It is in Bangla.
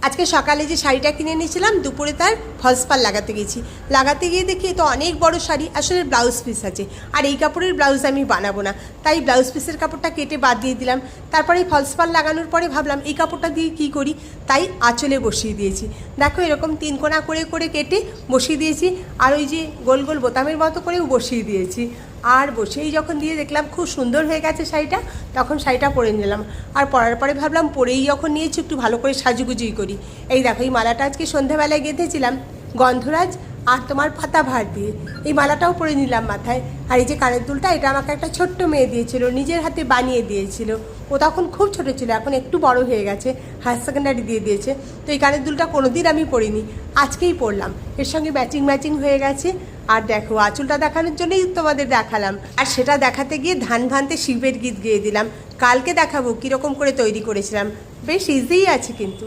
আজকে সকালে যে শাড়িটা কিনে নিয়েছিলাম দুপুরে তার ফলস পাড় লাগাতে গেছি। লাগাতে গিয়ে দেখি তো অনেক বড় শাড়ি, আসলে ব্লাউজ পিস আছে, আর এই কাপড়ের ব্লাউজ আমি বানাবো না, তাই ব্লাউজ পিসের কাপড়টা কেটে বাদ দিয়ে দিলাম। তারপরে ফলস পাড় লাগানোর পরে ভাবলাম এই কাপড়টা দিয়ে কী করি, তাই আঁচলে বসিয়ে দিয়েছি। দেখো এরকম 3 কোনা করে করে কেটে বসিয়ে দিয়েছি, আর ওই যে গোল গোল বোতামের মতো করেও বসিয়ে দিয়েছি। আর বসেই যখন দিয়ে দেখলাম খুব সুন্দর হয়ে গেছে শাড়িটা, তখন শাড়িটা পরে নিলাম। আর পরার পরে ভাবলাম পরেই যখন নিয়েছি একটু ভালো করে সাজুগুজুই করি। এই দেখো এই মালাটা আজকে সন্ধ্যাবেলায় গেঁথেছিলাম গন্ধরাজ আর তোমার পাতাবাহার দিয়ে, এই মালাটাও পরে নিলাম মাথায়। আর এই যে কানের দুলটা, এটা আমাকে একটা ছোট্ট মেয়ে দিয়েছিল, নিজের হাতে বানিয়ে দিয়েছিল। ও তখন খুব ছোটো ছিল, এখন একটু বড় হয়ে গেছে, হায়ার সেকেন্ডারি দিয়ে দিয়েছে। তো এই কানের দুলটা কোনোদিন আমি পরিনি, আজকেই পরলাম, এর সঙ্গে ম্যাচিং হয়ে গেছে। আর দেখো আঁচলটা দেখানোর জন্যই তোমাদের দেখালাম, আর সেটা দেখাতে গিয়ে ধান ভানতে শিবের গীত গেয়ে দিলাম। কালকে দেখাবো কীরকম করে তৈরি করেছিলাম, বেশ ইজিই আছে কিন্তু।